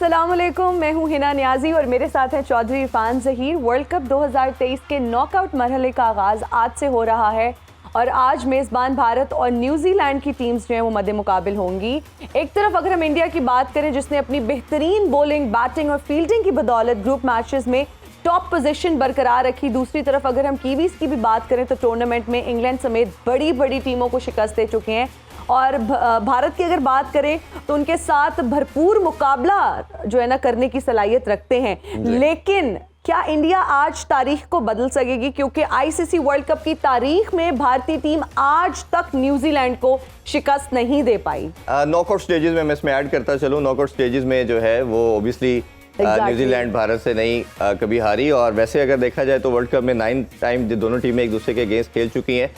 अस्सलाम वालेकुम, मैं हूं हिना नियाजी और मेरे साथ हैं चौधरी इरफान ज़हीर। वर्ल्ड कप 2023 के नॉकआउट मरहले का आगाज़ आज से हो रहा है और आज मेज़बान भारत और न्यूजीलैंड की टीम्स जो हैं वो मद्दे मुकाबिल होंगी। एक तरफ अगर हम इंडिया की बात करें जिसने अपनी बेहतरीन बॉलिंग, बैटिंग और फील्डिंग की बदौलत ग्रुप मैचेस में टॉप पोजीशन बरकरार रखी, दूसरी तरफ अगर हम कीवीज़ की भी बात करें तो टूर्नामेंट में इंग्लैंड समेत बड़ी बड़ी टीमों को शिकस्त दे चुके हैं। और भारत की अगर बात करें तो उनके साथ भरपूर मुकाबला जो है ना करने की सलाहियत रखते हैं। लेकिन क्या इंडिया आज तारीख को बदल सकेगी? क्योंकि आईसीसी वर्ल्ड कप की तारीख में भारतीय टीम आज तक न्यूजीलैंड को शिकस्त नहीं दे पाई। नॉकआउट स्टेजेस में मैं इसमें ऐड करता चलूँ, नॉकआउट स्टेजेस में जो है वो ओबियसली न्यूजीलैंड भारत से नहीं कभी हारी। और वैसे अगर देखा जाए तो वर्ल्ड कप में 9 टाइम दोनों टीमें एक दूसरे के अगेंस्ट खेल चुकी हैं।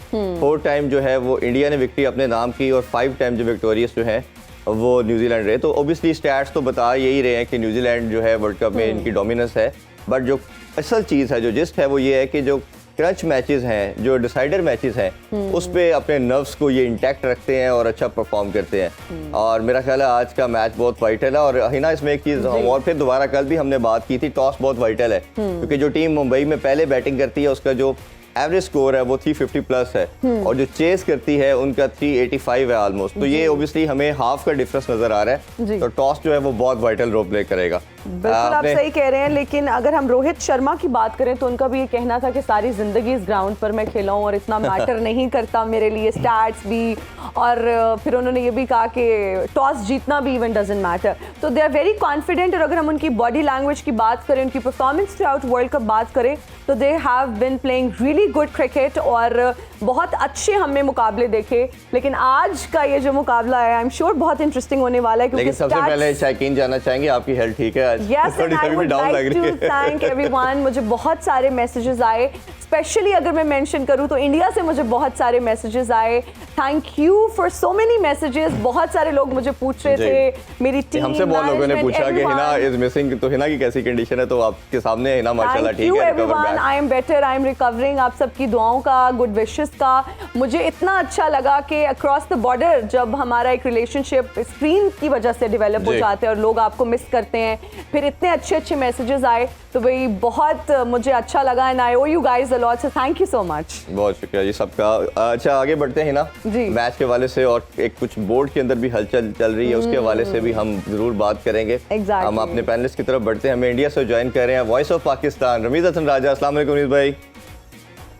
4 टाइम जो है वो इंडिया ने विक्ट्री अपने नाम की और 5 टाइम जो विक्टोरियस जो है वो न्यूजीलैंड रहे। तो ओबियसली स्टैट्स तो बता यही रहे हैं कि न्यूजीलैंड जो है वर्ल्ड कप में इनकी डोमिनेंस है। बट जो असल चीज़ है, जो जिस्ट है, वो ये है कि जो क्रंच मैचेस हैं, जो डिसाइडर मैचेस हैं, उस पे अपने नर्व्स को ये इंटैक्ट रखते हैं और अच्छा परफॉर्म करते हैं। और मेरा ख्याल है आज का मैच बहुत वाइटल है। और हिना इसमें एक चीज़ और फिर दोबारा कल भी हमने बात की थी, टॉस बहुत वाइटल है क्योंकि जो टीम मुंबई में पहले बैटिंग करती है उसका जो एवरेज स्कोर है वो 350 प्लस है और जो चेस करती है उनका 385 है ऑलमोस्ट। तो ये ओबियसली हमें हाफ का डिफरेंस नजर आ रहा है। तो टॉस जो है वो बहुत वाइटल रोल प्ले करेगा। बिल्कुल आप सही कह रहे हैं। लेकिन अगर हम रोहित शर्मा की बात करें तो उनका भी ये कहना था कि सारी जिंदगी इस ग्राउंड पर मैं खेला हूँ और इतना मैटर नहीं करता मेरे लिए स्टैट्स भी। और फिर उन्होंने ये भी कहा कि टॉस जीतना भी इवन डजंट मैटर। तो दे आर वेरी कॉन्फिडेंट। और अगर हम उनकी बॉडी लैंग्वेज की बात करें, उनकी performance through out world cup बात करें तो they have been playing really good cricket और बहुत अच्छे हमने मुकाबले देखे। लेकिन आज का ये जो मुकाबला है आई एम श्योर बहुत इंटरेस्टिंग होने वाला है। लेकिन सबसे पहले शायकीन जानना चाहेंगे आपकी हेल्थ ठीक है? Yes, and I would like to thank everyone। मुझे बहुत सारे मैसेजेस आए, स्पेशली अगर मैं मेंशन करूं तो इंडिया से मुझे बहुत सारे मैसेजेस आए। Thank you for so many messages. बहुत सारे लोग मुझे पूछ रहे थे, मेरी टीम, हमसे बहुत लोगों ने पूछा कि हिना इज मिसिंग, तो हिना की कैसी कंडीशन है? तो आपके सामने हिना माशाल्लाह ठीक है, recover back. I am better, I am recovering. आप सबकी दुआओं का, गुड विशेस का मुझे इतना अच्छा लगा कि अक्रॉस द बॉर्डर जब हमारा एक रिलेशनशिप स्क्रीन की वजह से डेवलप हो जाते हैं और लोग आपको मिस करते हैं, फिर इतने अच्छे अच्छे मैसेजेस आए तो भाई बहुत मुझे अच्छा लगा। And I owe you guys a lot, so thank you so much. बहुत शुक्रिया जी सबका। अच्छा आगे बढ़ते हैं ना मैच के हवाले से, और एक कुछ बोर्ड के अंदर भी हलचल चल रही है उसके हवाले से भी हम जरूर बात करेंगे। हम अपने पैनलिस्ट की तरफ बढ़ते हैं। हमें इंडिया से ज्वाइन कर रहे हैं वॉइस ऑफ पाकिस्तान रमीज हसन राजा। अस्सलाम वालेकुम रमीज भाई।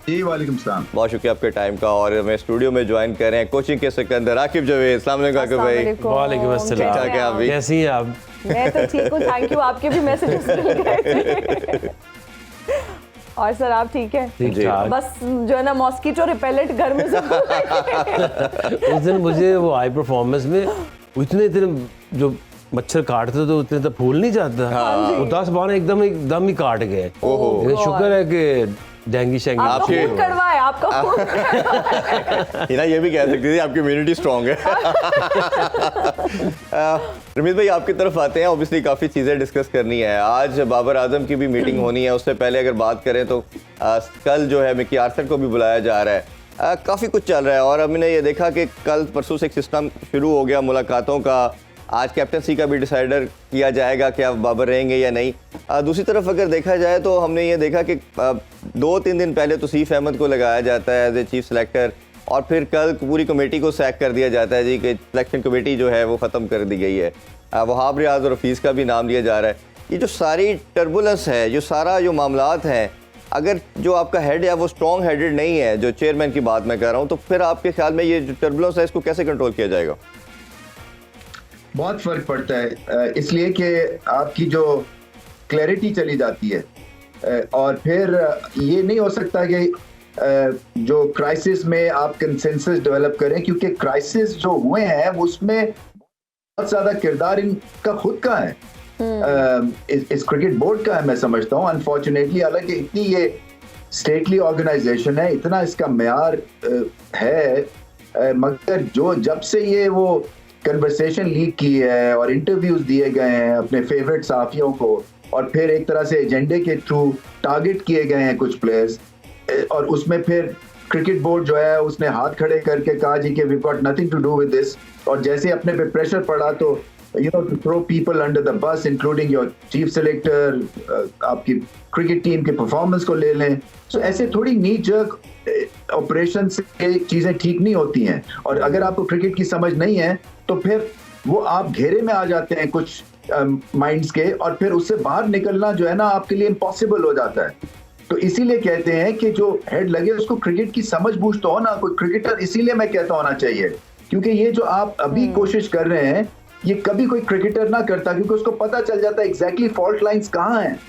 जी वालेकुम सलाम। बहुत शुक्रिया आपके टाइम का। और हमें स्टूडियो में ज्वाइन कर रहे हैं कोचिंग के सिकंदर आकिब जवेद। अस्सलाम वालेकुम आकिब भाई। वालेकुम अस्सलाम। ठीक ठाक है आप भी? कैसी हैं आप? मैं तो ठीक हूँ, थैंक यू। आपके भी मैसेजेस मिल गए। और सर आप ठीक है? बस जो है ना मॉस्किटो रिपेलेंट घर में उस दिन मुझे वो हाई परफॉर्मेंस में इतने जो मच्छर काटते तो उतने तो फूल नहीं जाता। वो 10-12 एकदम ही काट गए। शुक्र है कि डेंगू शेंगी आपका खून कड़वा है, आपका खून हिना ये भी कह सकती थी आपकी इम्यूनिटी स्ट्रांग है। रमीज भाई आपकी तरफ आते हैं। ऑब्वियसली काफ़ी चीज़ें डिस्कस करनी है। आज बाबर आजम की भी मीटिंग होनी है। उससे पहले अगर बात करें तो कल जो है मिकी आर्थर को भी बुलाया जा रहा है। काफ़ी कुछ चल रहा है और हमने ये देखा कि कल परसों से एक सिस्टम शुरू हो गया मुलाकातों का। आज कैप्टनसी का भी डिसाइडर किया जाएगा कि अब बाबर रहेंगे या नहीं। दूसरी तरफ अगर देखा जाए तो हमने ये देखा कि 2-3 दिन पहले तौसीफ अहमद को लगाया जाता है एज ए चीफ सेलेक्टर और फिर कल पूरी कमेटी को सैक कर दिया जाता है जी कि सिलेक्शन कमेटी जो है वो ख़त्म कर दी गई है। वहाब रियाज और हफीज़ का भी नाम लिया जा रहा है। ये जो सारी टर्बुलेंस है, जो सारा जो मामलात हैं, अगर जो आपका हेड है वो स्ट्रॉन्ग हेडेड नहीं है, जो चेयरमैन की बात मैं कर रहा हूँ, तो फिर आपके ख्याल में ये जो टर्बुलेंस है इसको कैसे कंट्रोल किया जाएगा? बहुत फर्क पड़ता है, इसलिए कि आपकी जो क्लैरिटी चली जाती है और फिर ये नहीं हो सकता कि जो क्राइसिस में आप कंसेंसस डेवलप करें, क्योंकि क्राइसिस जो हुए हैं उसमें बहुत ज़्यादा किरदार इनका खुद का है, इस क्रिकेट बोर्ड का है मैं समझता हूँ। अनफॉर्चुनेटली हालांकि इतनी ये स्टेटली ऑर्गेनाइजेशन है, इतना इसका मेयार है, मगर जब से ये वो कन्वर्सेशन लीक की है और इंटरव्यूज दिए गए हैं अपने फेवरेट सहाफियों को और फिर एक तरह से एजेंडे के थ्रू टारगेट किए गए हैं कुछ प्लेयर्स, और उसमें फिर क्रिकेट बोर्ड जो है उसने हाथ खड़े करके कहा जी कि we got nothing to do with this, और जैसे अपने पे प्रेशर पड़ा तो to throw people under the bus, including your chief selector, आपकी क्रिकेट टीम के परफॉर्मेंस को ले लें. So ऐसे थोड़ी नी जर्क ऑपरेशन से चीजें ठीक नहीं होती हैं. और अगर आपको क्रिकेट की समझ नहीं है तो फिर वो आप घेरे में आ जाते हैं कुछ माइंड्स के, और फिर उससे बाहर निकलना जो है ना आपके लिए इम्पॉसिबल हो जाता है. तो इसीलिए कहते हैं कि जो हेड लगे उसको क्रिकेट की समझ बूझ तो हो ना. कोई क्रिकेटर इसीलिए मैं कहता होना चाहिए, क्योंकि ये जो आप अभी कोशिश कर रहे हैं ये कभी कोई क्रिकेटर ना करता, क्योंकि उसको पता चल जाता है एग्जैक्टली फॉल्ट लाइंस कहाँ हैं.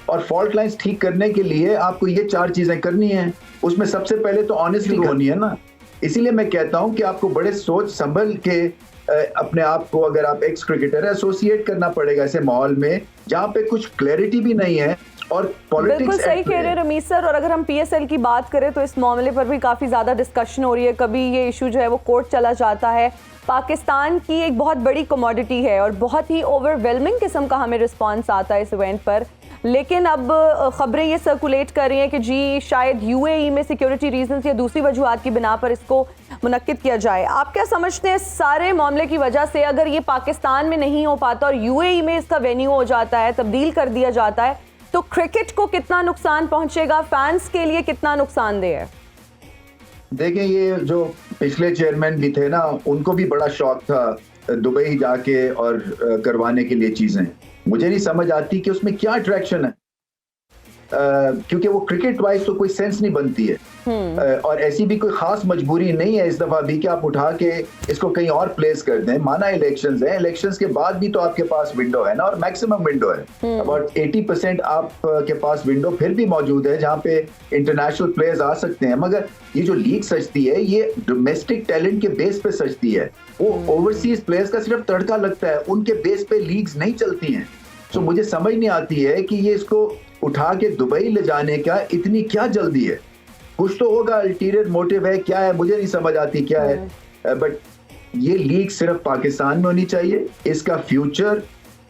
और फॉल्ट लाइंस ठीक करने के लिए आपको ये 4 चीजें करनी है. उसमें सबसे पहले तो ऑनेस्टी होनी है ना. इसीलिए मैं कहता हूं कि आपको बड़े सोच संभल के अपने आप को, अगर आप एक्स क्रिकेटर है, एसोसिएट करना पड़ेगा ऐसे माहौल में जहां पे कुछ क्लैरिटी भी नहीं है और पॉलिटिक्स. बिल्कुल सही कह रहे हैं रमीज सर. और अगर हम पीएसएल की बात करें तो इस मामले पर भी काफ़ी ज़्यादा डिस्कशन हो रही है. कभी ये इशू जो है वो कोर्ट चला जाता है. पाकिस्तान की एक बहुत बड़ी कमोडिटी है और बहुत ही ओवरवेलमिंग किस्म का हमें रिस्पांस आता है इस इवेंट पर. लेकिन अब खबरें ये सर्कुलेट कर रही हैं कि जी शायद यूएई में सिक्योरिटी रीजंस या दूसरी वजूहात की बिना पर इसको मुनक्किद किया जाए. आप क्या समझते हैं सारे मामले की वजह से अगर ये पाकिस्तान में नहीं हो पाता और यूएई में इसका वेन्यू हो जाता है, तब्दील कर दिया जाता है, तो क्रिकेट को कितना नुकसान पहुंचेगा, फैंस के लिए कितना नुकसानदेह है? देखिए, ये जो पिछले चेयरमैन भी थे ना, उनको भी बड़ा शौक था दुबई जाके और करवाने के लिए चीजें. मुझे नहीं समझ आती कि उसमें क्या अट्रैक्शन है, क्योंकि वो क्रिकेट वाइज तो कोई सेंस नहीं बनती है. और ऐसी भी कोई खास मजबूरी नहीं है इस दफा भी कि आप उठा के इसको कहीं और प्लेस कर दें. माना इलेक्शंस हैं, इलेक्शंस के बाद भी तो आपके पास विंडो है ना, और मैक्सिमम विंडो है. अबाउट 80% आपके पास विंडो फिर भी मौजूद है जहाँ पे इंटरनेशनल प्लेयर्स आ सकते हैं. मगर ये जो लीग सजती है ये डोमेस्टिक टैलेंट के बेस पे सजती है. वो ओवरसीज प्लेयर्स का सिर्फ तड़का लगता है, उनके बेस पे लीग्स नहीं चलती हैं. तो मुझे समझ नहीं आती है कि ये इसको उठा के दुबई ले जाने का इतनी क्या जल्दी है. कुछ तो होगा, अल्टीरियर मोटिव है, क्या है मुझे नहीं समझ आती क्या है. बट ये लीग सिर्फ पाकिस्तान में होनी चाहिए. इसका फ्यूचर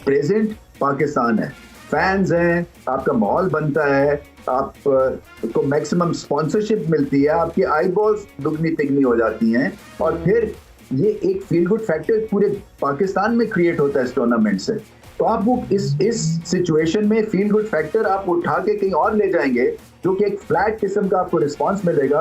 प्रेजेंट पाकिस्तान है. फैंस हैं, आपका माहौल बनता है, आपको मैक्सिमम स्पॉन्सरशिप मिलती है, आपकी आई बॉल्स दुगनी तिगनी हो जाती हैं, और फिर ये एक फील गुड फैक्टर पूरे पाकिस्तान में क्रिएट होता है इस टूर्नामेंट से. तो आप वो इस सिचुएशन में फील गुड फैक्टर आप उठा के कहीं और ले जाएंगे जो कि एक फ्लैट किस्म का आपको रिस्पांस मिलेगा.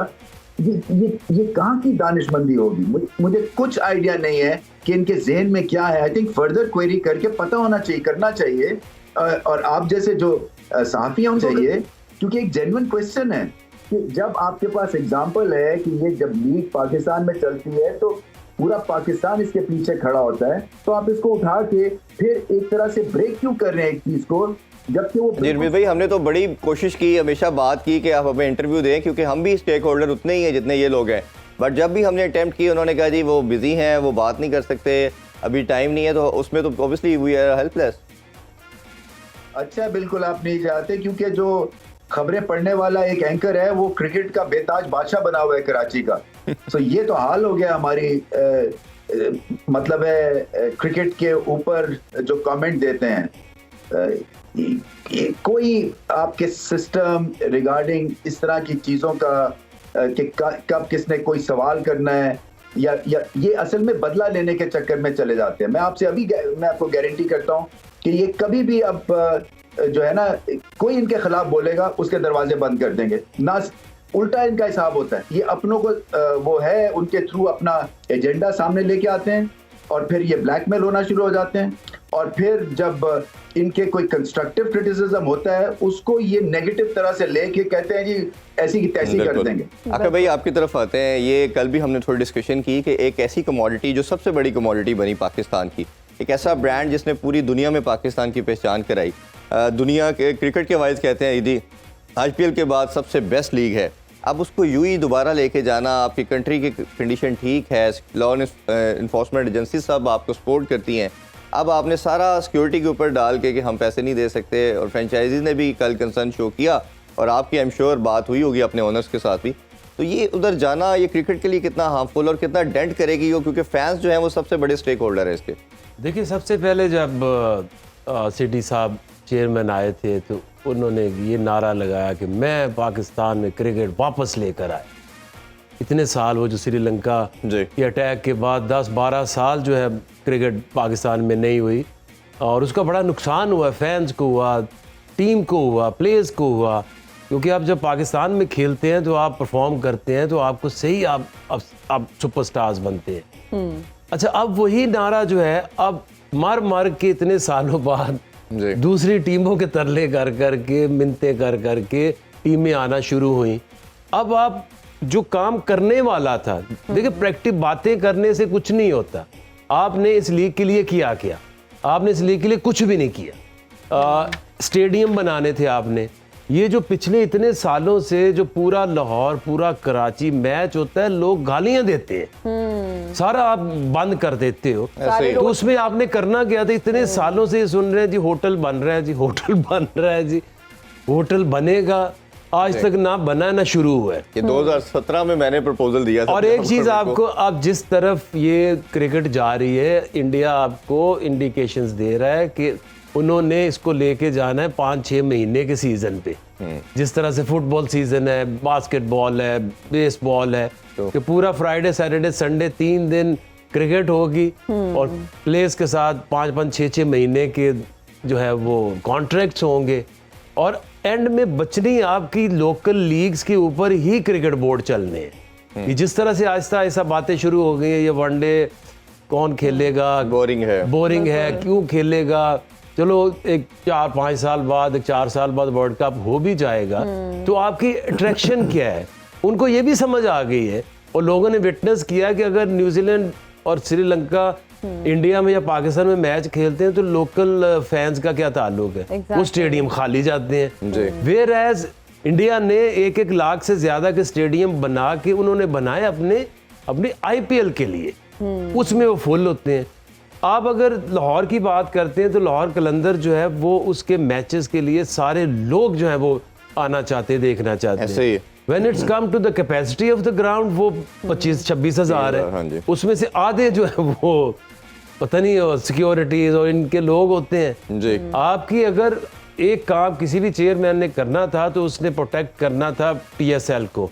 ये कहाँ की दानिशमंदी होगी? मुझे कुछ आइडिया नहीं है कि इनके ज़हन में क्या है. आई थिंक फर्दर क्वेरी करके पता होना चाहिए, करना चाहिए. और आप जैसे जो सहाफ़ी हैं उनको चाहिए, क्योंकि एक जेन्युइन क्वेश्चन है कि जब आपके पास एग्जाम्पल है कि ये जब लीग पाकिस्तान में चलती है तो पूरा पाकिस्तान इसके पीछे खड़ा होता है, तो आप इसको उठा के फिर एक तरह से ब्रेक क्यों कर रहे हैं एक चीज को, जबकि वो. जी रमीज भाई, हमने तो बड़ी कोशिश की, हमेशा बात की कि आप हमें इंटरव्यू दें, क्योंकि हम भी स्टेक होल्डर उतने ही हैं जितने ये लोग हैं. बट जब भी हमने अटेम्प्ट की उन्होंने कहा जी वो बिजी हैं, वो बात नहीं कर सकते, अभी टाइम नहीं है. तो उसमें तो ऑब्वियसली वी आर हेल्पलेस. अच्छा, बिल्कुल आप नहीं चाहते, क्योंकि जो खबरें पढ़ने वाला एक एंकर है वो क्रिकेट का बेताज बादशाह बना हुआ है कराची का. तो ये तो हाल हो गया हमारी मतलब है क्रिकेट के ऊपर जो कमेंट देते हैं. कोई आपके सिस्टम रिगार्डिंग इस तरह की चीज़ों का कि कब किसने कोई सवाल करना है, या ये असल में बदला लेने के चक्कर में चले जाते हैं. मैं आपको गारंटी करता हूँ कि ये कभी भी अब जो है ना कोई इनके खिलाफ बोलेगा उसके दरवाजे बंद कर देंगे ना. उल्टा इनका हिसाब होता है. ये अपनों को वो है उनके थ्रू अपना एजेंडा सामने लेके आते हैं और फिर ये ब्लैकमेल होना शुरू हो जाते हैं. और फिर जब इनके कोई कंस्ट्रक्टिव क्रिटिसिज्म होता है उसको ये नेगेटिव तरह से लेके कहते हैं जी ऐसी की तैसी कर देंगे. आका भाई आपकी तरफ आते हैं. ये कल भी हमने थोड़ी डिस्कशन की कि एक ऐसी कमोडिटी जो सबसे बड़ी कमोडिटी बनी पाकिस्तान की, एक ऐसा ब्रांड जिसने पूरी दुनिया में पाकिस्तान की पहचान कराई. दुनिया के क्रिकेट के वाइज कहते हैं यदि IPL के बाद सबसे बेस्ट लीग है, अब उसको यूं दोबारा लेके जाना, आपकी कंट्री की कंडीशन ठीक है, लॉ इन्फोर्समेंट एजेंसी सब आपको सपोर्ट करती हैं, अब आपने सारा सिक्योरिटी के ऊपर डाल के कि हम पैसे नहीं दे सकते, और फ्रेंचाइजीज ने भी कल कंसर्न शो किया और आपकी आई एम श्योर बात हुई होगी अपने ओनर्स के साथ भी. तो ये उधर जाना ये क्रिकेट के लिए कितना हार्मफुल और कितना डेंट करेगी वो, क्योंकि फैंस जो हैं वो सबसे बड़े स्टेक होल्डर है इसके. देखिए, सबसे पहले जब सिटी साहब चेयरमैन आए थे तो उन्होंने ये नारा लगाया कि मैं पाकिस्तान में क्रिकेट वापस लेकर आए. इतने साल वो जो श्रीलंका जी। के अटैक के बाद 10-12 साल जो है क्रिकेट पाकिस्तान में नहीं हुई और उसका बड़ा नुकसान हुआ, फैंस को हुआ, टीम को हुआ, प्लेयर्स को हुआ, क्योंकि आप जब पाकिस्तान में खेलते हैं तो आप परफॉर्म करते हैं तो आपको सही आप सुपरस्टार्स बनते हैं। अच्छा, अब वही नारा जो है अब मर के इतने सालों बाद जी। दूसरी टीमों के तरले कर के मिन्नतें कर के टीमें आना शुरू हुई। अब आप जो काम करने वाला था, देखिए प्रैक्टिस बातें करने से कुछ नहीं होता। आपने इस लीग के लिए किया क्या? आपने इस लीग के लिए कुछ भी नहीं किया। स्टेडियम बनाने थे आपने। ये जो पिछले इतने सालों से जो पूरा लाहौर, पूरा कराची मैच होता है, लोग गालियां देते हैं, सारा आप बंद कर देते हो। ऐसे ही। तो उसमें आपने करना क्या था? इतने सालों से ये सुन रहे हैं जी होटल बन रहा है, जी होटल बन रहा है, जी होटल बनेगा, आज तक ना बना ना शुरू हुआ है। ये 2017 में मैंने प्रपोजल दिया था। और एक चीज आपको, अब जिस तरफ ये क्रिकेट जा रही है, इंडिया आपको इंडिकेशंस दे रहा है कि उन्होंने इसको लेके जाना है 5-6 महीने के सीजन पे। जिस तरह से फुटबॉल सीजन है, बास्केटबॉल है, बेसबॉल है, कि पूरा फ्राइडे सैटरडे संडे 3 दिन क्रिकेट होगी और प्लेयर्स के साथ 5-5, 6-6 महीने के जो है वो कॉन्ट्रैक्ट्स होंगे और एंड में बचनी आपकी लोकल लीग्स के ऊपर ही क्रिकेट बोर्ड चलने हैं। जिस तरह से आहिस्ता आहिस्ता बातें शुरू हो गई है, ये वनडे कौन खेलेगा, बोरिंग है, क्यों खेलेगा, चलो एक 4-5 साल बाद, 4 साल बाद वर्ल्ड कप हो भी जाएगा, तो आपकी अट्रैक्शन क्या है? उनको ये भी समझ आ गई है और लोगों ने विटनेस किया कि अगर न्यूजीलैंड और श्रीलंका इंडिया में या पाकिस्तान में मैच खेलते हैं तो लोकल फैंस का क्या ताल्लुक है? वो स्टेडियम खाली जाते हैं। वेयर एज इंडिया ने 1-1 लाख से ज्यादा के स्टेडियम बना के उन्होंने बनाए अपने IPL के लिए, उसमें वो फुल होते हैं। आप अगर लाहौर की बात करते हैं तो लाहौर कलंदर जो है वो उसके मैचेस के लिए सारे लोग जो है वो आना चाहते हैं, देखना चाहते हैं। When it's come to the capacity of the ground, वो 25-26 हज़ार है, उसमें से आधे जो है वो पता नहीं सिक्योरिटीज और इनके लोग होते हैं जी। आपकी अगर एक काम किसी भी चेयरमैन ने करना था तो उसने प्रोटेक्ट करना था PSL को,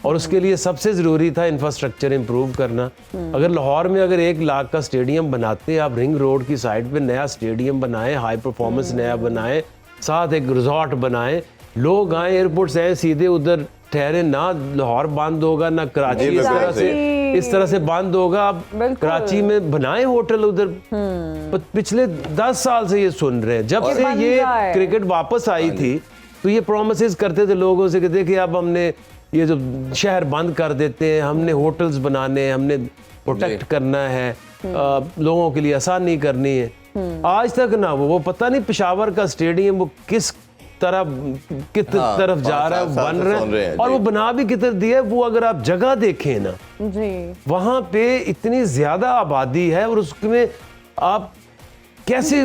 और उसके लिए सबसे ज़रूरी था इंफ्रास्ट्रक्चर इंप्रूव करना। अगर लाहौर में अगर 1 लाख का स्टेडियम बनाते, आप रिंग रोड की साइड पे नया स्टेडियम बनाएं, हाई परफॉर्मेंस नया बनाएं, साथ एक रिजॉर्ट बनाएं, लोग आए, एयरपोर्ट से आए, सीधे उधर ठहरे, ना लाहौर बंद होगा ना कराची इस तरह से बंद होगा। आप कराची में बनाए होटल उधर। पिछले 10 साल से ये सुन रहे हैं, जब से ये क्रिकेट वापस आई थी तो ये प्रोमिसेस करते थे लोगों से कि देखिए अब हमने ये जो शहर बंद कर देते हैं, हमने होटल्स बनाने, हमने प्रोटेक्ट करना है, लोगों के लिए आसानी करनी है। आज तक ना वो पता नहीं पेशावर का स्टेडियम वो किस तरफ जा रहा है, बन रहा है, और वो बना भी किधर दिया है। वो अगर आप जगह देखें ना जी, वहां पे इतनी ज्यादा आबादी है और उसमें आप कैसे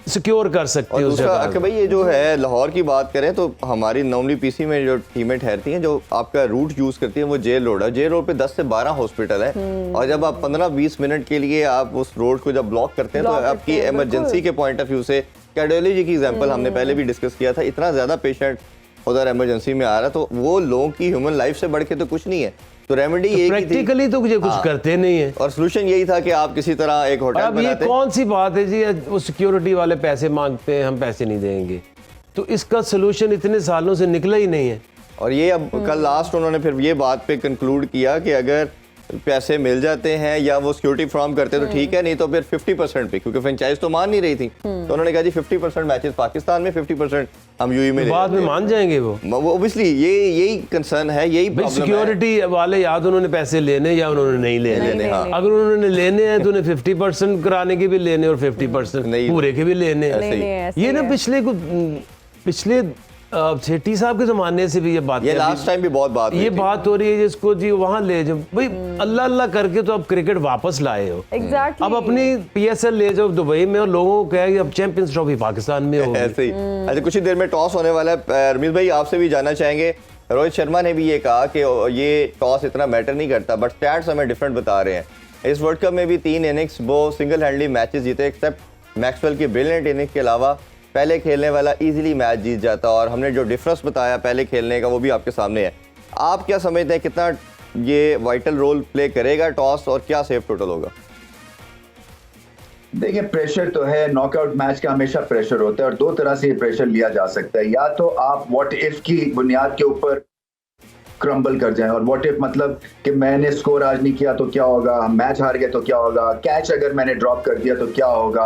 सिक्योर कर सकते हो उस जगह कि भाई ये जो है लाहौर की बात करें तो हमारी नॉर्मली PC में जो टीमें ठहरती हैं, जो आपका रूट यूज करती है वो जेल रोड है। जेल रोड पे 10 से 12 हॉस्पिटल है, और जब आप 15-20 मिनट के लिए आप उस रोड को जब ब्लॉक करते हैं तो आपकी इमरजेंसी के पॉइंट ऑफ व्यू से, कार्डियोलॉजी की एग्जांपल हमने पहले भी डिस्कस किया था, इतना ज्यादा पेशेंट उधर इमरजेंसी में आ रहा, तो वो लोगों की ह्यूमन लाइफ से बढ़ के तो कुछ नहीं है। तो रेमेडी यही प्रैक्टिकली तो कुछ करते नहीं है, और सोल्यूशन यही था कि आप किसी तरह एक होटल बनाते। ये कौन सी बात है जी, वो सिक्योरिटी वाले पैसे मांगते हैं, हम पैसे नहीं देंगे, तो इसका सोल्यूशन इतने सालों से निकला ही नहीं है। और ये अब कल लास्ट उन्होंने फिर ये बात पे कंक्लूड किया कि अगर पैसे मिल जाते हैं या वो सिक्योरिटी फ्रॉम करते तो ठीक है, नहीं तो फिर 50% पे, क्योंकि फ्रेंचाइज तो मान नहीं रही थी, तो उन्होंने कहा जी 50% मैचेस पाकिस्तान में, 50% हम यूएई में। बाद में मान जाएंगे वो ऑब्वियसली यही कंसर्न है, यही प्रॉब्लम है। सिक्योरिटी वाले या तो उन्होंने पैसे लेने या उन्होंने नहीं लेने। अगर उन्होंने लेने हैं तो उन्हें 50% कराने के भी लेने और 50% पूरे के भी लेने। ये ना पिछले सेठी साहब के जमाने से भी ये बात, ये लास्ट टाइम भी बहुत बात हो रही है, जिसको जी वहां ले जाओ भाई, अल्लाह अल्लाह करके तो अब क्रिकेट वापस लाए हो। अब अपनी PSL ले जाओ दुबई में और लोगों को कहे अब चैंपियंस ट्रॉफी पाकिस्तान में होगी। ऐसे ही। अच्छा, कुछ ही देर में टॉस होने वाला है। रमीज भाई आपसे भी जानना चाहेंगे, रोहित शर्मा ने भी ये कहा कि ये टॉस इतना मैटर नहीं करता, बट स्टैट्स हमें डिफरेंट बता रहे हैं। इस वर्ल्ड कप में भी 3 इनिंग्स वो सिंगल हैंडली मैचेस जीते, एक्सेप्ट मैक्सवेल की ब्रिलियंट इनिंग्स के अलावा पहले खेलने वाला इजीली मैच जीत जाता, और हमने जो डिफरेंस बताया पहले खेलने का वो भी आपके सामने है। आप क्या समझते हैं कितना ये वाइटल रोल प्ले करेगा टॉस, और क्या सेफ टोटल होगा? देखिए, प्रेशर तो है, नॉकआउट मैच का हमेशा प्रेशर होता है और दो तरह से ये प्रेशर लिया जा सकता है। या तो आप व्हाट इफ की बुनियाद के ऊपर क्रम्बल कर जाएं, और व्हाट इफ मतलब कि मैंने स्कोर आज नहीं किया तो क्या होगा, मैच हार गए तो क्या होगा, कैच अगर मैंने ड्रॉप कर दिया तो क्या होगा,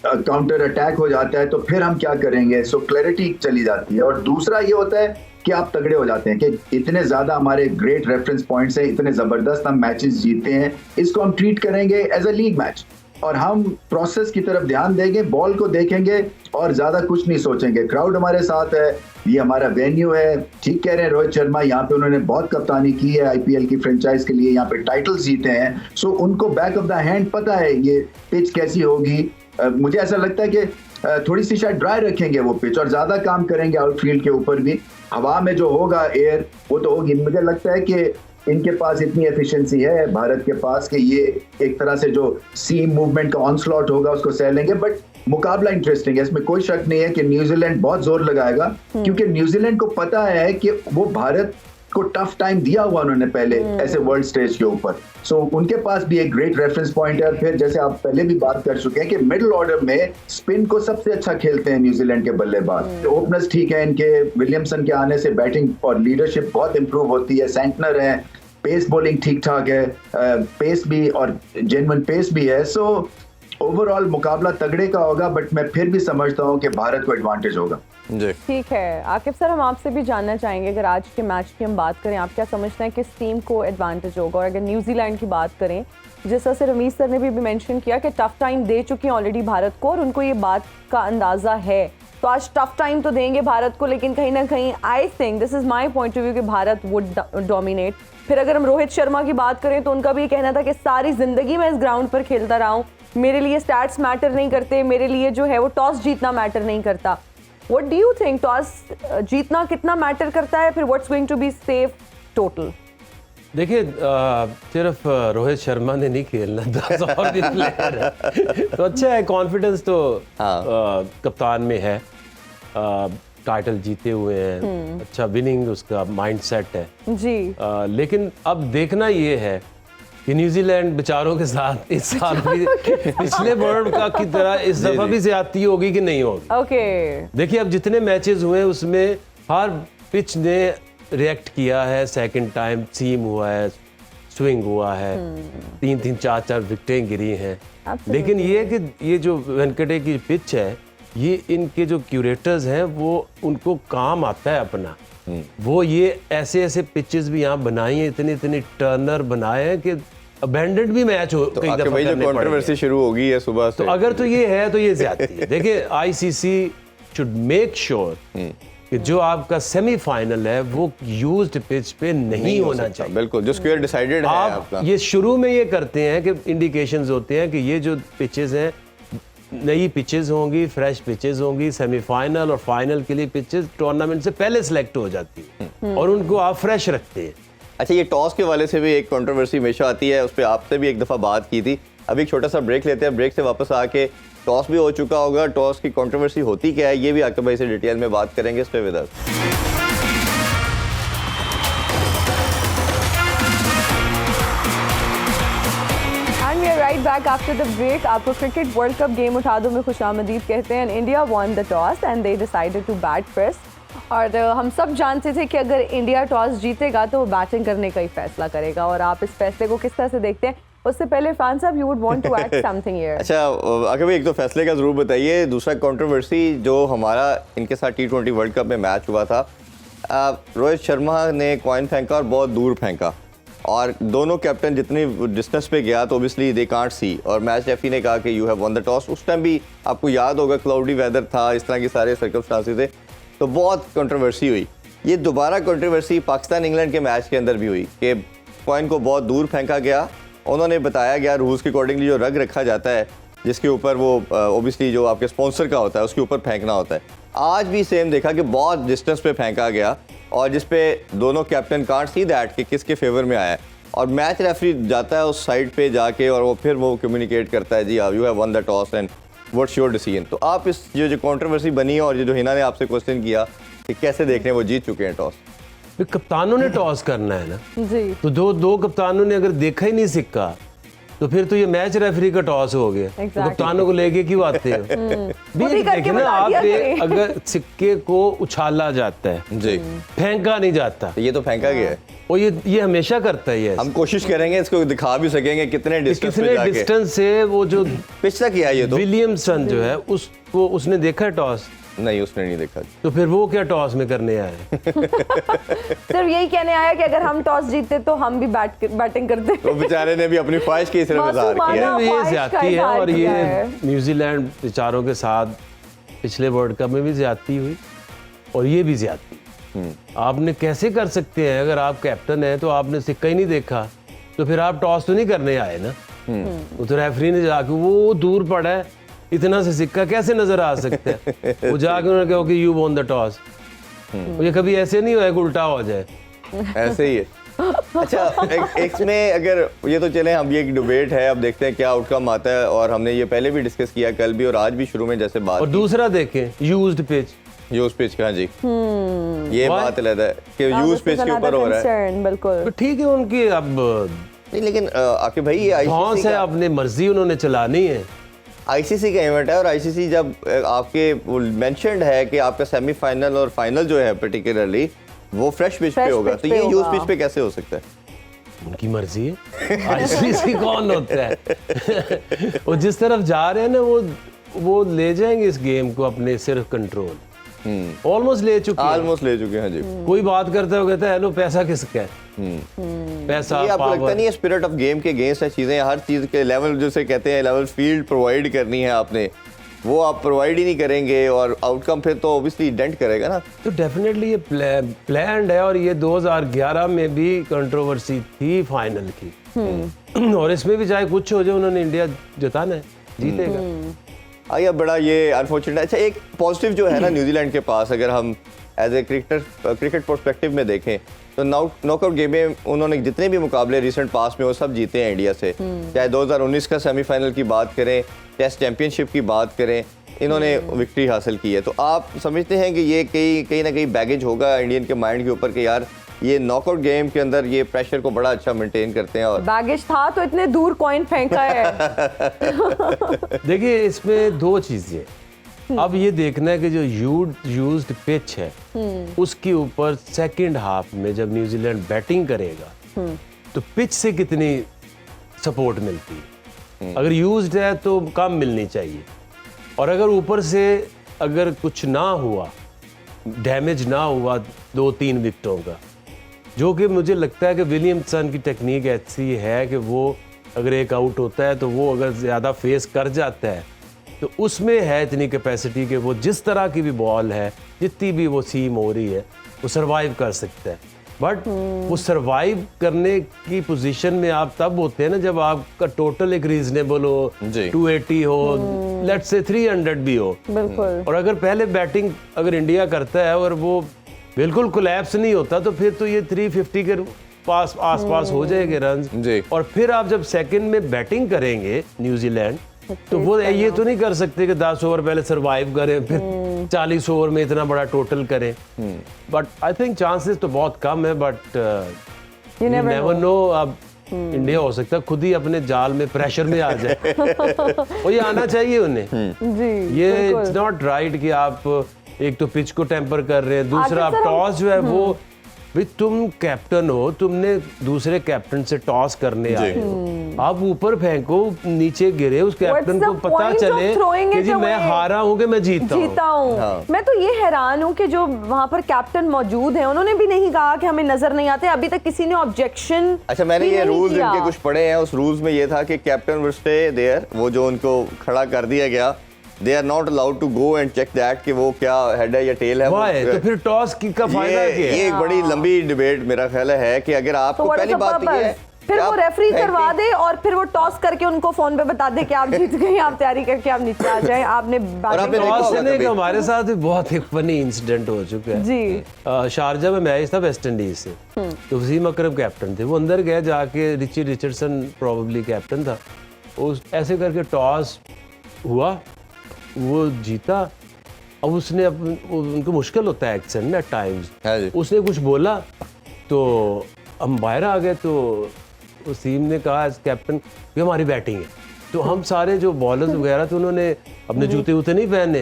काउंटर अटैक हो जाता है तो फिर हम क्या करेंगे। सो क्लैरिटी चली जाती है। और दूसरा ये होता है कि आप तगड़े हो जाते हैं कि इतने ज्यादा हमारे ग्रेट रेफरेंस पॉइंट्स हैं, इतने जबरदस्त हम मैचेस जीते हैं, इसको हम ट्रीट करेंगे एज अ लीग मैच और हम प्रोसेस की तरफ ध्यान देंगे, बॉल को देखेंगे और ज्यादा कुछ नहीं सोचेंगे। क्राउड हमारे साथ है, ये हमारा वेन्यू है। ठीक कह रहे हैं रोहित शर्मा, यहाँ पे उन्होंने बहुत कप्तानी की है आईपीएल की फ्रेंचाइज के लिए, यहाँ पे टाइटल्स जीते हैं। सो उनको बैक ऑफ द हैंड पता है ये पिच कैसी होगी। मुझे ऐसा लगता है कि थोड़ी सी शायद ड्राई रखेंगे वो पिच और ज्यादा काम करेंगे आउटफील्ड के ऊपर भी। हवा में जो होगा एयर वो तो होगी। मुझे लगता है कि इनके पास इतनी एफिशिएंसी है भारत के पास कि ये एक तरह से जो सीम मूवमेंट का ऑनस्लॉट होगा उसको सह लेंगे। बट मुकाबला इंटरेस्टिंग है, इसमें कोई शक नहीं है कि न्यूजीलैंड बहुत जोर लगाएगा, क्योंकि न्यूजीलैंड को पता है कि वो भारत को टफ टाइम दिया हुआ उन्होंने पहले ऐसे वर्ल्ड स्टेज के ऊपर। सो उनके पास भी एक ग्रेट रेफरेंस पॉइंट है। फिर जैसे आप पहले भी बात कर चुके हैं कि मिडिल ऑर्डर में स्पिन को सबसे अच्छा खेलते हैं न्यूजीलैंड के बल्लेबाज। ओपनर्स ठीक है इनके, विलियमसन के आने से बैटिंग और लीडरशिप बहुत इंप्रूव होती है। सेंटनर है, पेस बॉलिंग ठीक ठाक है, पेस भी और जेन्युइन पेस भी है। सो ओवरऑल मुकाबला तगड़े का होगा, बट मैं फिर भी समझता हूं कि भारत को एडवांटेज होगा। जी ठीक है आकिब सर, हम आपसे भी जानना चाहेंगे, अगर आज के मैच की हम बात करें, आप क्या समझते हैं किस टीम को एडवांटेज होगा? और अगर न्यूजीलैंड की बात करें, जिस तरह से रमीज सर ने भी मेंशन किया कि टफ टाइम दे चुकी हैं ऑलरेडी भारत को और उनको ये बात का अंदाजा है, तो आज टफ टाइम तो देंगे भारत को, लेकिन कहीं ना कहीं I think this is my point of view कि भारत वुड डोमिनेट। फिर अगर हम रोहित शर्मा की बात करें तो उनका भी कहना था कि सारी जिंदगी मैं इस ग्राउंड पर खेलता रहा हूँ, मेरे लिए स्टैट्स मैटर नहीं करते, मेरे लिए जो है वो टॉस जीतना मैटर नहीं करता। What do you think, toss जीतना कितना मैटर करता है? फिर what's going to be safe total? देखिए सिर्फ रोहित शर्मा ने नहीं खेलना, 10 और भी प्लेयर है तो अच्छा है, कॉन्फिडेंस तो कप्तान में है, टाइटल जीते हुए हैं, अच्छा विनिंग उसका माइंडसेट है जी। लेकिन अब देखना ये है कि न्यूजीलैंड बेचारों के साथ इस साल भी पिछले वर्ल्ड कप की तरह इस दफा भी ज्यादती होगी कि नहीं होगी। ओके देखिए अब जितने मैचेस हुए उसमें हर पिच ने रिएक्ट किया है, सेकंड टाइम सीम हुआ है, स्विंग हुआ है, 3-3 4-4 विकेटें गिरी हैं। लेकिन ये कि ये जो वेंकटे की पिच है, ये इनके जो क्यूरेटर्स हैं वो उनको काम आता है अपना, वो ये ऐसे ऐसे पिचेस भी यहाँ बनाई हैं, इतने इतने टर्नर बनाए हैं कि अबैंडेंड भी मैच हो कई दफा भाई जो कंट्रोवर्सी शुरू हो गई है सुबह से, तो अगर तो ये है तो ये ज्यादती है। देखिए आईसीसी शुड मेक श्योर कि जो आपका सेमीफाइनल है वो यूज्ड पिच पे नहीं होना चाहिए। बिल्कुल, जो स्क्वायर डिसाइडेड है आप ये शुरू में ये करते हैं कि इंडिकेशंस होते हैं कि ये जो पिचेस हैं नई पिचेस होंगी, फ्रेश पिचेस होंगी, सेमीफाइनल और फाइनल के लिए पिचेस टूर्नामेंट से पहले सिलेक्ट हो जाती है और उनको आप फ्रेश रखते हैं। अच्छा, ये टॉस के वाले से भी एक कंट्रोवर्सी हमेशा आती है, उस पर आपसे भी एक दफ़ा बात की थी। अभी एक छोटा सा ब्रेक लेते हैं, ब्रेक से वापस आके टॉस भी हो चुका होगा, टॉस की कंट्रोवर्सी होती क्या है ये भी आकिब भाई से डिटेल में बात करेंगे। इस पे with us. Right back after the break. आपको क्रिकेट वर्ल्ड कप गेम उठा दो में खुशामदीद कहते हैं। India won the toss and they decided to bat first. और हम सब जानते थे कि अगर इंडिया टॉस जीतेगा तो वो बैटिंग करने का ही फैसला करेगा, और आप इस फैसले को किस तरह से देखते हैं? उससे पहले फैन साहब, you would want to add something here. अच्छा आकिब भाई, एक तो फैसले का जरूर बताइए, दूसरा कंट्रोवर्सी जो हमारा इनके साथ T20 वर्ल्ड कप में मैच हुआ था, रोहित शर्मा ने कॉइन फेंका और बहुत दूर फेंका, और दोनों कैप्टन जितनी डिस्टेंस पे गया तो ओबियसली दे कांट सी, और मैच रेफरी ने कहा कि you have won the toss. उस टाइम भी आपको याद होगा क्लाउडी वेदर था, इस तरह के सारे सर्कमस्टांसेस थे, तो बहुत कंट्रोवर्सी हुई। ये दोबारा कंट्रोवर्सी पाकिस्तान इंग्लैंड के मैच के अंदर भी हुई कि कॉइन को बहुत दूर फेंका गया। उन्होंने बताया गया रूल्स के अकॉर्डिंगली जो रग रखा जाता है जिसके ऊपर वो ओबियसली जो आपके स्पॉन्सर का होता है उसके ऊपर फेंकना होता है, आज भी सेम देखा कि बहुत डिस्टेंस पे फेंका गया, और जिस पे दोनों कैप्टन कांट सी दैट कि किसके फेवर में आया है, और मैच रेफरी जाता है उस साइड पे जाके और वो फिर वो कम्युनिकेट करता है जी you have won the toss and what's your decision. तो आप इस जो कंट्रोवर्सी बनी है और जो हिना ने आपसे क्वेश्चन किया कि कैसे देखने वो जीत चुके हैं टॉस। फिर कप्तानों ने टॉस करना है ना, जी तो दो कप्तानों ने अगर देखा ही नहीं सिक्का तो फिर तो ये मैच रेफरी का टॉस हो गया। तो कप्तानों को लेके क्यों आते हो? भी खुद ही करके देखिए ना, बता दिया आप करें। अगर सिक्के को उछाला जाता है, जी फेंका नहीं जाता, ये तो फेंका गया है। और ये हमेशा करता है ये। हम कोशिश करेंगे इसको दिखा भी सकेंगे कितने डिस्टेंस पे कितने जाके डिस्टेंस से वो जो पिच तक किया ये तो विलियमसन जो है उसको उसने देखा है टॉस, नहीं उसने नहीं देखा। तो फिर वो क्या टॉस में करने आए? सिर्फ यही कहने आया कि अगर हम टॉस जीतते तो हम भी बैटिंग करते। तो बेचारे ने भी अपनी ख्वाहिश की सिर्फ इजहार किया मासूमाना है। ये ख्वाहिश का ज्यादती है, इजहार और किया ये है। न्यूजीलैंड बेचारों के साथ पिछले वर्ल्ड कप में भी ज्यादती हुई और ये भी ज्यादती। आपने कैसे कर सकते हैं? अगर आप कैप्टन हैं तो आपने सिक्का ही नहीं देखा, तो फिर आप टॉस तो नहीं करने आए ना। वो तो रेफरी ने जाके, वो दूर पड़ा है, इतना से सिक्का कैसे नजर आ सकता है? वो जाके उन्होंने कहा कि यू वॉन द टॉस। ये कभी ऐसे नहीं हुआ कि उल्टा हो जाए। ऐसे ही है। अच्छा एक में अगर ये तो चले, हम ये एक डिबेट है, अब देखते हैं क्या आउटकम आता है, और हमने ये पहले भी डिस्कस किया, कल भी और आज भी शुरू में जैसे बात और दूसरा देखें, यूज्ड पिच, यूज पिच का। जी ये बात अलग है कि यूज पिच के ऊपर हो रहा है। बिल्कुल तो ठीक है उनकी अब नहीं, लेकिन आकिब भाई ये धौंस आईसीसी है, का अपनी मर्जी उन्होंने चलानी है। आईसीसी का इवेंट है, और आईसीसी जब आपके मेंशन्ड है कि आपका सेमीफाइनल और फाइनल जो है पर्टिकुलरली वो फ्रेश पिच पे होगा, तो ये यूज पिच पे कैसे हो सकता है? उनकी मर्जी है। आईसीसी कौन होता है? वो जिस तरफ जा रहे हैं ना, वो ले जाएंगे इस गेम को अपने सिर्फ कंट्रोल। ऑलमोस्ट ले चुके हैं। ऑलमोस्ट ले चुके हैं जी। कोई बात करता है, कहता है हेलो पैसा किसका है? पैसा, ये आपको लगता पावर। नहीं है स्पिरिट ऑफ गेम के अगेंस्ट है चीजें? हर चीज के लेवल जैसे कहते हैं, लेवल फील्ड प्रोवाइड करनी है आपने, वो आप प्रोवाइड ही नहीं करेंगे, और आउटकम फिर तो ऑब्वियसली डेंट करेगा ना। तो डेफिनेटली ये प्लान्ड है, और ये 2011 में भी कंट्रोवर्सी थी फाइनल की। और इसमें भी चाहे कुछ हो जाए, उन्होंने इंडिया जिताना है, जीतेगा। आइए बड़ा ये अनफॉर्चुनेट। अच्छा एक पॉजिटिव जो है ना न्यूजीलैंड के पास, अगर हम एज ए क्रिकेट पर्सपेक्टिव में देखें तो नॉकआउट गेम में उन्होंने जितने भी मुकाबले रिसेंट पास में वो सब जीते हैं इंडिया से। चाहे 2019 का सेमीफाइनल की बात करें, टेस्ट चैंपियनशिप की बात करें, इन्होंने विक्ट्री हासिल की है। तो आप समझते हैं कि ये कहीं ना कहीं बैगेज होगा इंडियन के माइंड के ऊपर कि यार ये नॉकआउट गेम के अंदर ये प्रेशर को बड़ा अच्छा मेंटेन करते हैं? और बैगेज था तो इतने दूर कॉइन फेंका है। देखिए इसमें दो चीजें, अब ये देखना है कि जो यूज्ड पिच है उसके ऊपर सेकंड हाफ में जब न्यूजीलैंड बैटिंग करेगा तो पिच से कितनी सपोर्ट मिलती है। अगर यूज्ड है तो कम मिलनी चाहिए, और अगर ऊपर से अगर कुछ ना हुआ, डैमेज ना हुआ 2-3 विकेटों का, जो कि मुझे लगता है कि विलियमसन की टेक्निक ऐसी है कि वो अगर एक आउट होता है तो वो अगर ज़्यादा फेस कर जाता है तो उसमें है इतनी कैपेसिटी कि वो जिस तरह की भी बॉल है, जितनी भी वो सीम हो रही है, वो सरवाइव कर सकता है। बट वो सरवाइव करने की पोजीशन में आप तब होते हैं ना जब आपका टोटल एक रीजनेबल हो, जी। 280 हो, लेट्स से 300 भी हो। बिल्कुल और अगर पहले बैटिंग अगर इंडिया करता है और वो बिल्कुल कोलैप्स नहीं होता तो फिर तो ये 350 के पास आसपास हो जाएंगे रन। जी। और फिर आप जब सेकंड में बैटिंग करेंगे न्यूजीलैंड, तो वो ये तो नहीं कर सकते कि 10 ओवर पहले सरवाइव करें फिर 40 ओवर में इतना बड़ा टोटल करें। बट आई थिंक चांसेस तो बहुत कम है, बट यू नेवर नो। अब इंडिया हो सकता है खुद ही अपने जाल में प्रेशर में आ जाए और ये आना चाहिए उन्हें जी। ये बिल्कुल। इट्स नॉट राइट कि आप एक तो पिच को टेम्पर कर रहे हैं, दूसरा आप आगे सर टॉस जो है वो भी, तुम कैप्टन हो, तुमने दूसरे कैप्टन से टॉस करने आए हो, आप ऊपर फेंको, नीचे गिरे, उस कैप्टन What's को the पता point of चले throwing कि it जी मैं away? हारा हूं कि मैं जीता हूं। हाँ। मैं तो ये हैरान हूँ कि जो वहाँ पर कैप्टन मौजूद हैं उन्होंने भी नहीं कहा कि हमें नजर नहीं आते। अभी तक किसी ने ऑब्जेक्शन। अच्छा मैंने ये रूल्स इनके कुछ पढ़े हैं, उस रूल्स में ये था कि कैप्टन विल स्टे देयर, वो जो उनको खड़ा कर दिया गया, they are not allowed to go and check that कि वो क्या हेड है या टेल है। Why? तो फिर टॉस की का फायदा क्या है? ये एक बड़ी लंबी डिबेट मेरा ख्याल है कि अगर आपको पहली बात ये है फिर वो रेफरी करवा दे और फिर वो टॉस करके उनको फोन पे बता दे कि आप जीत गए, आप तैयारी करके आप नीचे आ जाएं, आपने आपने batting देखा टॉस होगा ने कभी? हमारे साथ भी बहुत एक फनी इंसिडेंट हो चुका है जी। शारजा में मैच था वेस्ट इंडीज से, तो वसीम अकरम कैप्टन थे, वो अंदर गए, जाके रिची रिचर्डसन प्रोबेबली कैप्टन था, उस ऐसे करके टॉस हुआ, वो जीता अब उसने उनको मुश्किल होता है एक्सेंट ना टाइम्स, हाँ जी। उसने कुछ बोला तो हम बाहर आ गए, तो वसीम ने कहा एज कैप्टन कि हमारी बैटिंग है, तो हम सारे जो बॉलर्स वगैरह थे उन्होंने अपने जूते वूते नहीं पहने,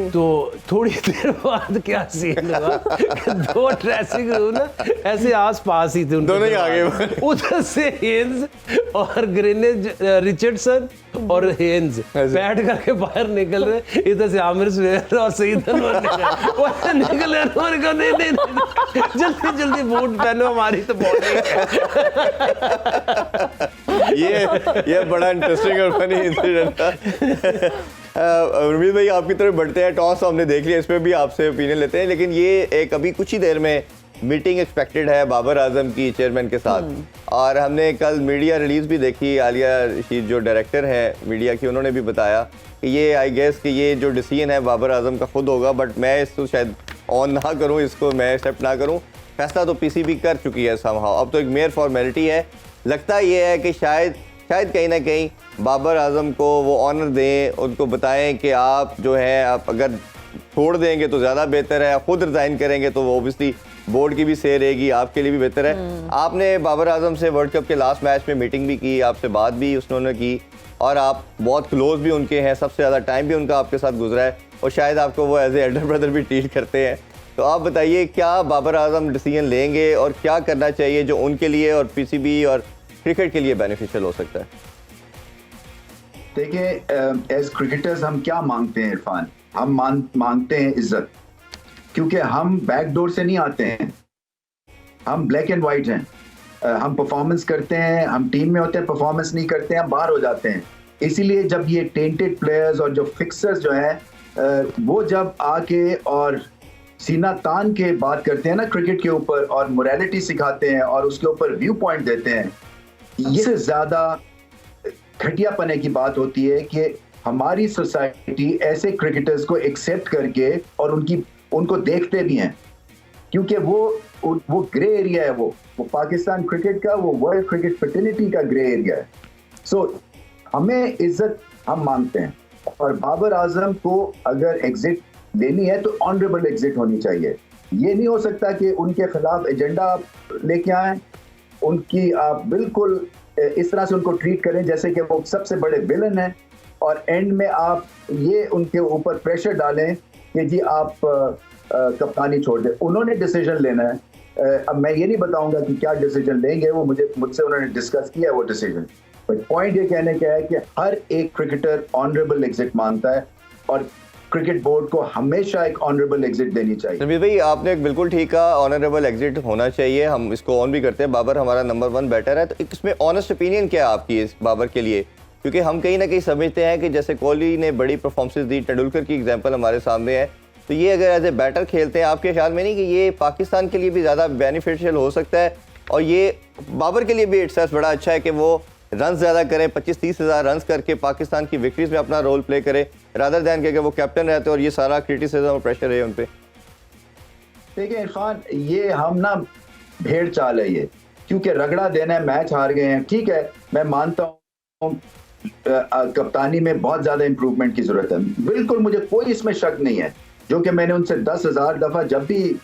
तो थोड़ी देर बाद क्या सीन हुआ कि दो ड्रेसिंग रूम ना ऐसे आस पास ही थे, दोनों ही आगे उधर से हेन्स और ग्रेनेज रिचर्डसन और हेन्स बैट करके बाहर निकल रहे, इधर से आमिर सुहेल और सईद अनवर निकल रहे, अनवर को नहीं जल्दी जल्दी बूट पहनो, हमारी तो बॉलिंग है। ये बड़ा इंटरेस्टिंग और फनी इंसिडेंट था। उर्मित भाई आपकी तरफ बढ़ते हैं, टॉस हमने देख लिया, इस पर भी आपसे ओपिनियन लेते हैं, लेकिन ये एक अभी कुछ ही देर में मीटिंग एक्सपेक्टेड है बाबर आजम की चेयरमैन के साथ, और हमने कल मीडिया रिलीज भी देखी, आलिया रशीद जो डायरेक्टर है मीडिया की, उन्होंने भी बताया कि ये आई गेस कि ये जो डिसीजन है बाबर आजम का खुद होगा, बट मैं इसको शायद ऑन ना करूँ, इसको मैं एक्सेप्ट ना करूँ, फैसला तो पीसीबी कर चुकी है समहाउ, अब तो एक मेयर फॉर्मेलिटी है। लगता ये है कि शायद कहीं ना कहीं बाबर आजम को वो ऑनर दें, उनको बताएं कि आप जो है आप अगर छोड़ देंगे तो ज़्यादा बेहतर है, आप खुद रिज़ाइन करेंगे तो वो ओबियसली बोर्ड की भी सही रहेगी, आपके लिए भी बेहतर है। आपने बाबर आजम से वर्ल्ड कप के लास्ट मैच में मीटिंग भी की, आपसे बात भी उन्होंने की, और आप बहुत क्लोज भी उनके हैं, सबसे ज़्यादा टाइम भी उनका आपके साथ गुजरा है, और शायद आपको वो एज ए एल्डर ब्रदर भी ट्रीट करते हैं। तो आप बताइए क्या बाबर आजम डिसीजन लेंगे और क्या करना चाहिए जो उनके लिए और पीसीबी और क्रिकेट के लिए बेनिफिशियल हो सकता है? देखिए, एज क्रिकेटर्स हम क्या मांगते हैं इरफान, हम मांगते हैं इज्जत, क्योंकि हम बैकडोर से नहीं आते हैं, हम ब्लैक एंड वाइट हैं। हम परफॉर्मेंस करते हैं, हम टीम में होते हैं, परफॉर्मेंस नहीं करते हैं, हम बाहर हो जाते हैं। इसीलिए जब ये टेंटेड प्लेयर्स और जो फिक्सर्स जो हैं वो जब आके और सीना तान के बात करते हैं ना क्रिकेट के ऊपर, और मोरालिटी सिखाते हैं और उसके ऊपर व्यू पॉइंट देते हैं, ये ज्यादा घटियापने की बात होती है कि हमारी सोसाइटी ऐसे क्रिकेटर्स को एक्सेप्ट करके और उनको देखते भी हैं, क्योंकि वो ग्रे एरिया है, वो पाकिस्तान क्रिकेट का, वो वर्ल्ड क्रिकेट फ्रेटर्निटी का ग्रे एरिया है। सो हमें इज्जत हम मांगते हैं, और बाबर आजम को अगर एग्जिट लेनी है तो ऑनरेबल एग्जिट होनी चाहिए। ये नहीं हो सकता कि उनके खिलाफ एजेंडा आप लेके आए, उनकी आप बिल्कुल इस तरह से उनको ट्रीट करें जैसे कि वो सबसे बड़े विलन हैं, और एंड में आप ये उनके ऊपर प्रेशर डालें कि जी आप कप्तानी छोड़ दें। उन्होंने डिसीजन लेना है, अब मैं ये नहीं बताऊंगा कि क्या डिसीजन लेंगे, वो मुझसे उन्होंने डिस्कस किया है वो डिसीजन, बट पॉइंट ये कहने का है कि हर एक क्रिकेटर ऑनरेबल एग्जिट मांगता है, और क्रिकेट बोर्ड को हमेशा एक ऑनरेबल एग्जिट देनी चाहिए। रमीज भाई आपने बिल्कुल ठीक कहा, ऑनरेबल एग्जिट होना चाहिए, हम इसको ऑन भी करते हैं। बाबर हमारा नंबर 1 बैटर है, तो इसमें ऑनेस्ट ओपिनियन क्या है आपकी इस बाबर के लिए? क्योंकि हम कहीं ना कहीं समझते हैं कि जैसे कोहली ने बड़ी परफॉर्मेंस दी, तेंदुलकर की एग्जांपल हमारे सामने है, तो ये अगर एज ए बैटर खेलते हैं, आपके ख्याल में नहीं कि ये पाकिस्तान के लिए भी ज़्यादा बेनिफिशियल हो सकता है, और ये बाबर के लिए भी इट्स बड़ा अच्छा है कि वो रन ज़्यादा करें, 25-30 हज़ार रन करके पाकिस्तान की विक्ट्रीज में अपना रोल प्ले करे, रादर दैन के वो कैप्टन रहते और ये सारा क्रिटिसिज्म और प्रेशर है उन पे? देखिए इरफान, ये हम ना भेड़ चाल है ये, क्योंकि रगड़ा देना है, मैच हार गए हैं, ठीक है, मैं मानता हूँ कप्तानी में बहुत ज़्यादा इंप्रूवमेंट की ज़रूरत है, बिल्कुल मुझे कोई इसमें शक नहीं है, जो कि मैंने उनसे 10,000 दफ़ा जब भी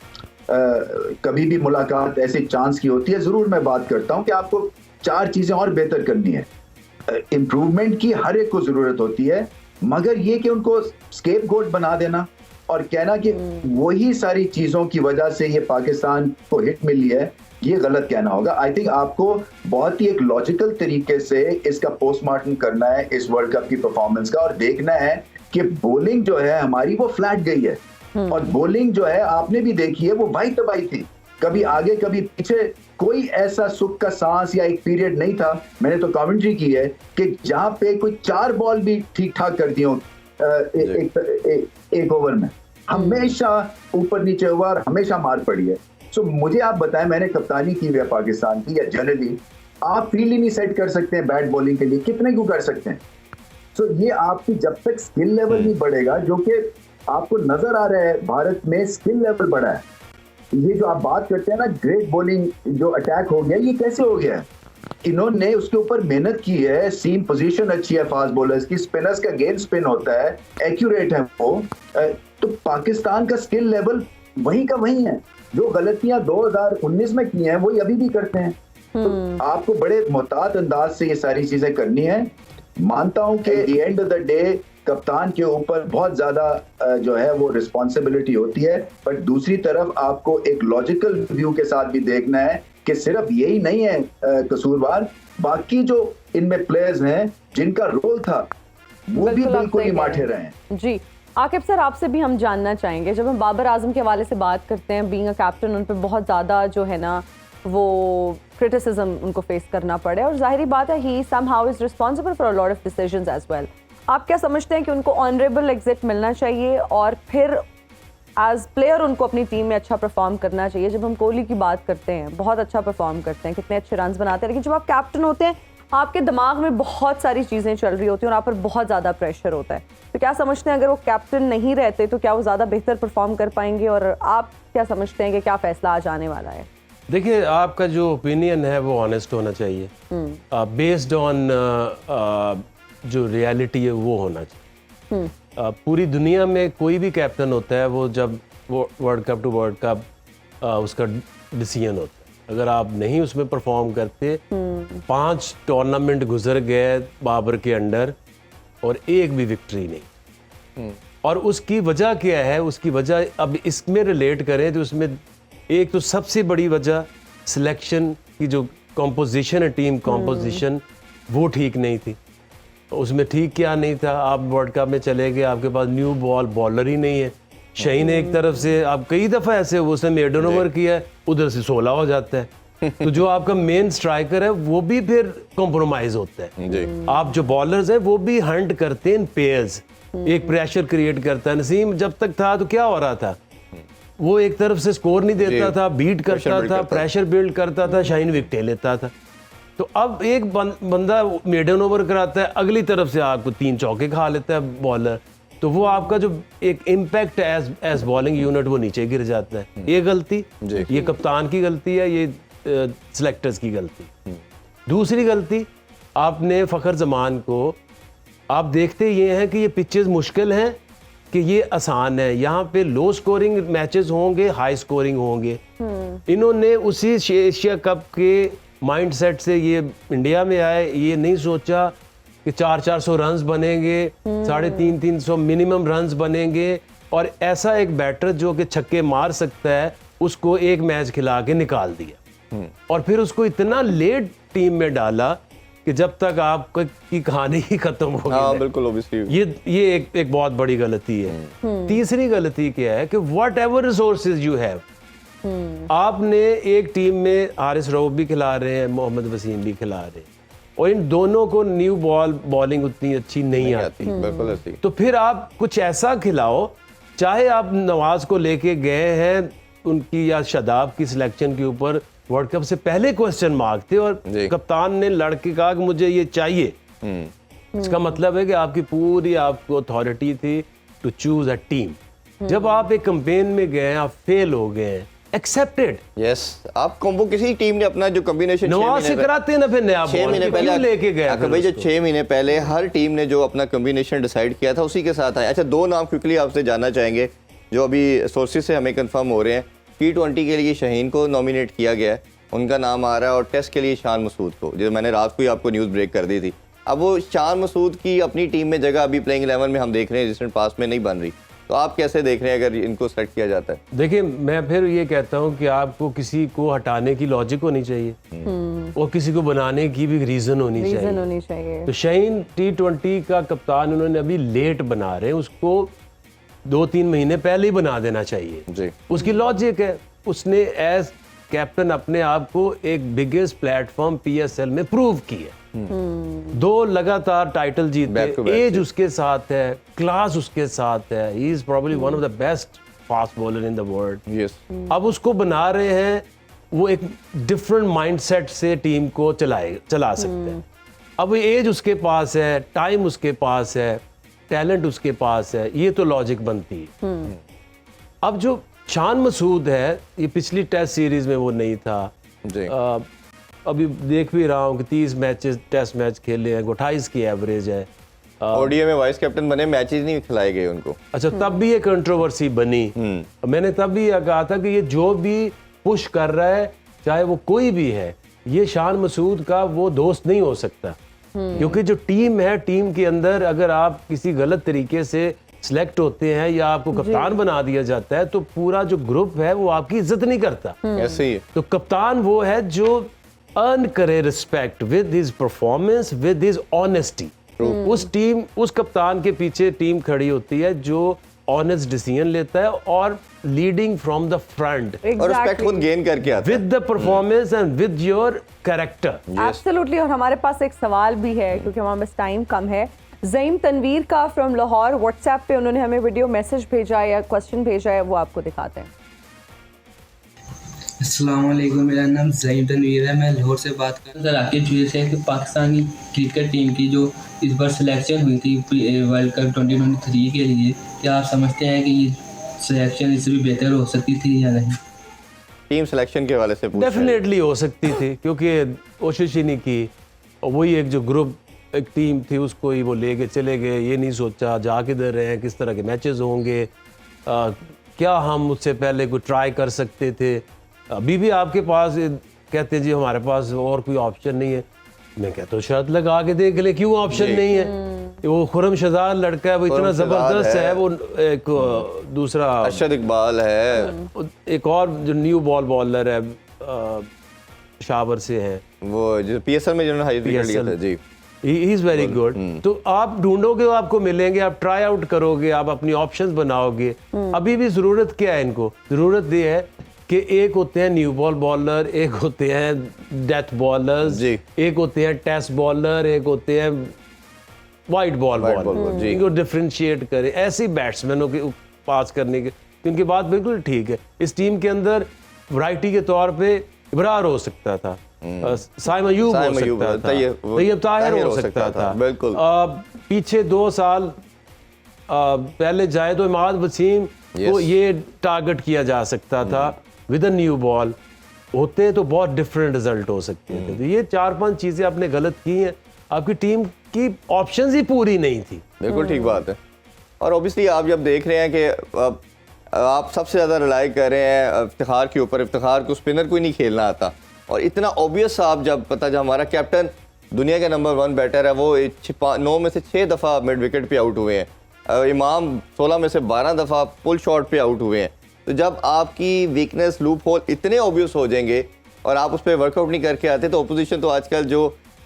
कभी भी मुलाकात ऐसी चांस की होती है, ज़रूर मैं बात करता हूँ कि आपको 4 चीज़ें और बेहतर करनी है। इम्प्रूवमेंट की हर एक को ज़रूरत होती है, मगर ये कि उनको स्केपगोट बना देना और कहना कि वही सारी चीज़ों की वजह से ये पाकिस्तान को हिट मिली है, ये गलत कहना होगा। आई थिंक आपको बहुत ही एक लॉजिकल तरीके से इसका पोस्टमार्टम करना है इस वर्ल्ड कप की परफॉर्मेंस का, और देखना है कि बॉलिंग जो है हमारी वो फ्लैट गई है, और बॉलिंग जो है आपने भी देखी है वो भाई तबाही थी, कभी आगे कभी पीछे, कोई ऐसा सुख का सांस या एक पीरियड नहीं था। मैंने तो कमेंट्री की है कि जहां पे कोई 4 बॉल भी ठीक ठाक कर दी हो एक ओवर में, हमेशा ऊपर नीचे हुआ और हमेशा मार पड़ी है। सो मुझे आप बताएं, मैंने कप्तानी की हुई है पाकिस्तान की, या जनरली आप फील्ड ही नहीं सेट कर सकते हैं बैट बॉलिंग के लिए, कितने क्यों कर सकते हैं? सो ये आपकी जब तक स्किल लेवल नहीं बढ़ेगा, जो कि आपको नजर आ रहा है भारत में स्किल लेवल बढ़ा है। ये जो आप बात करते हैं ना ग्रेट बॉलिंग जो अटैक हो गया, ये कैसे हो गया है? इन्होंने उसके ऊपर मेहनत की है, सीम पोजीशन अच्छी है फास्ट बॉलर्स की, स्पिनर्स का गेंद स्पिन होता है, एक्यूरेट है वो। तो पाकिस्तान का स्किल लेवल वहीं का वहीं है, जो गलतियां 2019 में की हैं वही अभी भी करते हैं। तो आपको बड़े मोहतात अंदाज से ये सारी चीजें करनी है। मानता हूं कि the end of the day कप्तान के ऊपर बहुत ज्यादा जो है वो रिस्पॉन्सिबिलिटी होती है, बट दूसरी तरफ आपको एक लॉजिकल व्यू के साथ भी देखना है कि सिर्फ यही नहीं है कसूरवार, बाकी जो इनमें प्लेयर्स हैं जिनका रोल था वो भी बिल्कुल ही माठे रहे हैं। जी आकिब सर, आपसे भी हम जानना चाहेंगे, जब हम बाबर आजम के हवाले से बात करते हैं, बीइंग अ कैप्टन उन पर बहुत ज़्यादा जो है ना वो क्रिटिसिज्म उनको फेस करना पड़े, और जाहिर बात है ही somehow is responsible for a lot of decisions as well. आप क्या समझते हैं कि उनको ऑनरेबल एग्जिट मिलना चाहिए और फिर एज प्लेयर उनको अपनी टीम में अच्छा परफॉर्म करना चाहिए? जब हम कोहली की बात करते हैं, बहुत अच्छा परफॉर्म करते हैं, कितने अच्छे रन बनाते हैं, लेकिन जब आप कैप्टन होते हैं आपके दिमाग में बहुत सारी चीज़ें चल रही होती हैं और आप पर बहुत ज़्यादा प्रेशर होता है। तो क्या समझते हैं अगर वो कैप्टन नहीं रहते तो क्या वो ज़्यादा बेहतर परफॉर्म कर पाएंगे, और आप क्या समझते हैं कि क्या फैसला आज आने वाला है? देखिए, आपका जो ओपिनियन है वो ऑनेस्ट होना चाहिए, बेस्ड ऑन जो रियलिटी है वो होना चाहिए। पूरी दुनिया में कोई भी कैप्टन होता है, वो जब वो world cup to world cup उसका डिसीजन होता है। अगर आप नहीं उसमें परफॉर्म करते, 5 टूर्नामेंट गुजर गए बाबर के अंडर और एक भी विक्ट्री नहीं। और उसकी वजह क्या है? उसकी वजह अब इसमें रिलेट करें तो उसमें एक तो सबसे बड़ी वजह सिलेक्शन की जो कॉम्पोजिशन है, टीम कॉम्पोजिशन वो ठीक नहीं थी। उसमें ठीक क्या नहीं था? आप वर्ल्ड कप में चले गए, आपके पास न्यू बॉलर ही नहीं है। शाहीन एक तरफ से, आप कई दफ़ा ऐसे वो उसने मेडन ओवर किया है, उधर से 16 हो जाता है। तो जो आपका मेन स्ट्राइकर है वो भी फिर कॉम्प्रोमाइज होता है। आप जो बॉलर्स हैं वो भी हंट करते हैं पेयर्स, एक प्रेशर क्रिएट करता है। नसीम जब तक था तो क्या हो रहा था? वो एक तरफ से स्कोर नहीं देता था, बीट करता था, प्रेशर बिल्ड करता था, शाहीन विकेटें लेता था। तो अब एक बंदा मेडन ओवर कराता है, अगली तरफ से आपको 3 चौके खा लेता है बॉलर, तो वो आपका जो एक इम्पैक्ट एज बॉलिंग यूनिट वो नीचे गिर जाता है। ये गलती, ये कप्तान की गलती है, ये सिलेक्टर्स की गलती। दूसरी गलती, आपने फ़खर जमान को, आप देखते ये हैं कि ये पिचेस मुश्किल हैं कि ये आसान है, यहाँ पे लो स्कोरिंग मैचेस होंगे, हाई स्कोरिंग होंगे। इन्होंने उसी एशिया कप के माइंडसेट से ये इंडिया में आए, ये नहीं सोचा कि 400-400 रन्स बनेंगे, 350-300 मिनिमम रन्स बनेंगे, और ऐसा एक बैटर जो कि छक्के मार सकता है उसको एक मैच खिला के निकाल दिया। और फिर उसको इतना लेट टीम में डाला कि जब तक आपकी कहानी ही खत्म हो गई। बिल्कुल, ऑब्वियसली ये एक बहुत बड़ी गलती है। तीसरी गलती क्या है कि what ever resources you have, आपने एक टीम में हारिस रऊफ भी खिला रहे हैं, मोहम्मद वसीम भी खिला रहे हैं, और इन दोनों को न्यू बॉलिंग उतनी अच्छी नहीं आती। बिल्कुल ऐसी। तो फिर आप कुछ ऐसा खिलाओ, चाहे आप नवाज को लेके गए हैं उनकी या शादाब की सिलेक्शन के ऊपर वर्ल्ड कप से पहले क्वेश्चन मार्क थे, और कप्तान ने लड़के कहा कि मुझे ये चाहिए। इसका मतलब है कि आपकी पूरी आपको अथॉरिटी थी टू चूज अ टीम। जब आप एक कैंपेन में गए, आप फेल हो गए, एक्सेप्टेड। यस, आप कॉम्बो किसी टीम ने अपना जो कॉम्बिनेशन नवाज से कराते ना, फिर नया 6 महीने पहले लेके गया भाई, जो 6 महीने पहले हर टीम ने जो अपना कॉम्बिनेशन डिसाइड किया था उसी के साथ आया। अच्छा, 2 नाम क्विकली आपसे जानना चाहेंगे जो अभी सोर्सेज से हमें कंफर्म हो रहे हैं। T20 के लिए शाहीन को नॉमिनेट किया गया है, उनका नाम आ रहा है, और टेस्ट के लिए शान मसूद को, जो मैंने रात को ही आपको न्यूज़ ब्रेक कर दी थी। अब वो शान मसूद की अपनी टीम में जगह अभी प्लेइंग 11 में हम देख रहे हैं रिसेंट पास में नहीं बन रही, तो आप कैसे देख रहे हैं अगर इनको सेलेक्ट किया जाता है? देखिए, मैं फिर ये कहता हूँ कि आपको किसी को हटाने की लॉजिक होनी चाहिए और किसी को बनाने की भी रीज़न होनी चाहिए। तो शाहीन T20 का कप्तान उन्होंने अभी लेट बना रहे हैं, उसको 2-3 महीने पहले ही बना देना चाहिए जी। उसकी लॉजिक है, उसने एज कैप्टन अपने आप को एक बिगेस्ट प्लेटफॉर्म PSL में प्रूव किया। 2 लगातार टाइटल जीते, एज उसके साथ है, क्लास उसके साथ है, he is probably one of the best fast bowler in the world. अब उसको बना रहे हैं, वो एक डिफरेंट माइंडसेट से टीम को चला सकते हैं। अब एज उसके पास है, टाइम उसके पास है, टैलेंट उसके पास है, ये तो लॉजिक बनती है। अब जो शान मसूद है, ये पिछली टेस्ट सीरीज में वो नहीं था, अभी देख भी रहा हूँ कि 30 मैचेस टेस्ट मैच खेले हैं, 28 की एवरेज है। ओडीआई में वाइस कैप्टन बने, मैचेस नहीं खिलाए गए उनको। अच्छा, तब भी ये कंट्रोवर्सी बनी। मैंने तब भी ये कहा था कि ये जो भी पुश कर रहा है, चाहे वो कोई भी है, ये शान मसूद का वो दोस्त नहीं हो सकता। क्योंकि जो टीम है, टीम के अंदर अगर आप किसी गलत तरीके से सिलेक्ट होते हैं या आपको कप्तान बना दिया जाता है, तो पूरा जो ग्रुप है वो आपकी इज्जत नहीं करता। ऐसे ही तो कप्तान वो है जो अर्न करे respect with his performance, with his honesty. उस कप्तान के पीछे टीम खड़ी होती है जो ऑनेस्ट डिसीजन लेता है और लीडिंग फ्रॉम द फ्रंट और रिस्पेक्ट खुद गेन करके आता है with the performance and with your character. Absolutely. और हमारे पास एक सवाल भी है क्योंकि हमारे पास टाइम कम है। ज़ईम तनवीर का फ्रॉम लाहौर व्हाट्सएप पे उन्होंने हमें वीडियो मैसेज भेजा है या क्वेश्चन भेजा है, वो आपको दिखाते हैं। अस्सलाम वालेकुम, मेरा नाम ज़ईम तनवीर है, मैं लाहौर से बात कर रहा हूँ। आखिर चीज़ है कि पाकिस्तानी क्रिकेट टीम की जो इस बार सिलेक्शन हुई थी वर्ल्ड कप 2023 के लिए, क्या आप समझते हैं कि ये सिलेक्शन इससे भी बेहतर हो सकती थी या नहीं? टीम सिलेक्शन के वाले से पूछ रहे हैं। डेफिनेटली हो सकती थी, क्योंकि कोशिश ही नहीं की। वही एक जो ग्रुप, एक टीम थी, उसको ही वो लेके चले गए। ये नहीं सोचा जा किधर रहे हैं, किस तरह के मैचेस होंगे, क्या हम उससे पहले कोई ट्राई कर सकते थे। अभी भी आपके पास कहते हैं जी हमारे पास और कोई ऑप्शन नहीं है। मैं कहता हूँ शर्त लगा के देख ले, क्यों ऑप्शन नहीं है। वो खुरम शहजाद लड़का है, वो इतना जबरदस्त है। वो एक दूसरा अरशद इकबाल है, एक और जो न्यू बॉलर है शावर से है, वो जो पीएसएल में जिन्होंने हाई विकेट लिया था जी, ही इज वेरी गुड। तो आप ढूंढोगे तो आपको मिलेंगे, आप ट्राई आउट करोगे, आप अपनी ऑप्शंस बनाओगे। अभी भी जरूरत क्या है इनको? जरूरत ये है कि एक होते हैं न्यू बॉल बॉलर, एक होते हैं डेथ बॉलर्स, एक होते हैं टेस्ट बॉलर, एक होते हैं वाइट बॉल बॉलर। इनको डिफरेंशिएट करें, ऐसे बैट्समैनों के पास करने के। उनकी बात बिल्कुल ठीक है। इस टीम के अंदर वैरायटी के तौर पे इब्रार हो सकता था, साइम अयूब हो सकता था, तैयब ताहिर हो सकता था, बिल्कुल। पीछे 2 साल पहले जाए तो इमाद वसीम को ये टारगेट किया जा सकता था विद अ न्यू बॉल। होते तो बहुत डिफरेंट रिजल्ट हो सकते थे। तो ये 4-5 चीजें आपने गलत की हैं। आपकी टीम की ऑप्शंस ही पूरी नहीं थी। बिल्कुल ठीक बात है। और ऑब्वियसली आप जब देख रहे हैं कि आप सबसे ज़्यादा रिलाई कर रहे हैं इफ्तिखार के ऊपर, इफ्तिखार को स्पिनर को ही नहीं खेलना आता। और इतना ऑब्वियस आप जब पता, जब हमारा कैप्टन दुनिया का नंबर 1 बैटर है, वो 9 में से 6 दफ़ा मिड विकेट पे आउट हुए हैं। इमाम 16 में से 12 दफ़ा पुल शॉट पे आउट हुए हैं। तो जब आपकी वीकनेस, लूप होल इतने ऑब्वियस हो जाएंगे और आप उस पर वर्कआउट नहीं करके आते, तो अपोजिशन तो आजकल जो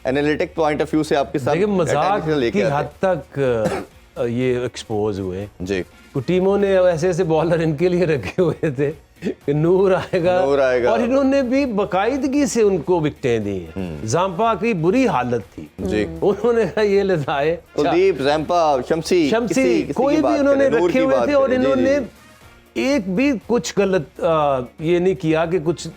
एनालिटिक पॉइंट ऑफ व्यू से आपके साथ मजाक की हद तक ये एक्सपोज हुए जी। कुछ टीमों ने ऐसे ऐसे बॉलर इनके लिए रखे हुए थे कि नूर आएगा, और इन्होंने भी बाकायदगी से उनको विकेटें दी हैं। जाम्पा की बुरी हालत थी जी, उन्होंने कहा ये ले जाए कुलदीप, जाम्पा, शम्सी कोई भी उन्होंने रखे हुए थे। और इन्होंने एक भी कुछ गलत ये नहीं किया कि कुछ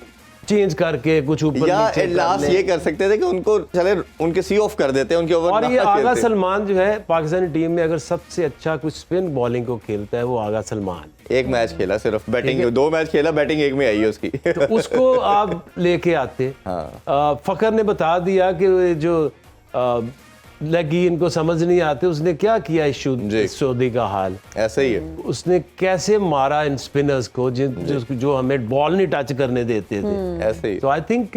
चेंज करके कुछ ऊपर नीचे लास्ट ये कर सकते थे कि उनको चले उनके सी ऑफ कर देते हैं, उनके ओवर। और ये आगा सलमान जो है पाकिस्तानी टीम में अगर सबसे अच्छा कुछ स्पिन बॉलिंग को खेलता है वो आगा सलमान। एक मैच खेला सिर्फ, बैटिंग 2 मैच खेला, बैटिंग 1 में आई है उसकी। तो उसको आप लेके आते। फखर ने बता दिया कि जो लगी इनको समझ नहीं आते, उसने क्या किया इस सऊदी का हाल ऐसा ही है। उसने कैसे मारा इन स्पिनर्स को जो हमें बॉल नहीं टच करने देते थे। ऐसे ही। तो I think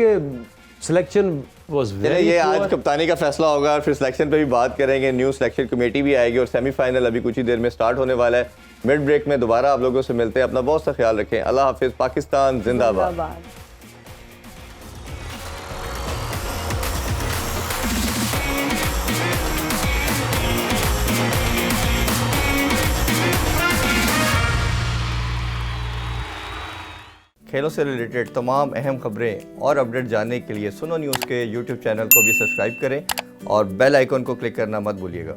selection was very. ये आज कप्तानी का फैसला होगा, फिर सिलेक्शन पे भी बात करेंगे। न्यू सिलेक्शन कमेटी भी आएगी और सेमीफाइनल अभी कुछ ही देर में स्टार्ट होने वाला है। मिड ब्रेक में दोबारा आप लोगों से मिलते हैं। अपना बहुत सा ख्याल रखें। अल्लाह हाफिज। पाकिस्तान जिंदाबाद। खेलों से रिलेटेड तमाम अहम खबरें और अपडेट जानने के लिए सुनो न्यूज़ के YouTube चैनल को भी सब्सक्राइब करें और बेल आइकन को क्लिक करना मत भूलिएगा।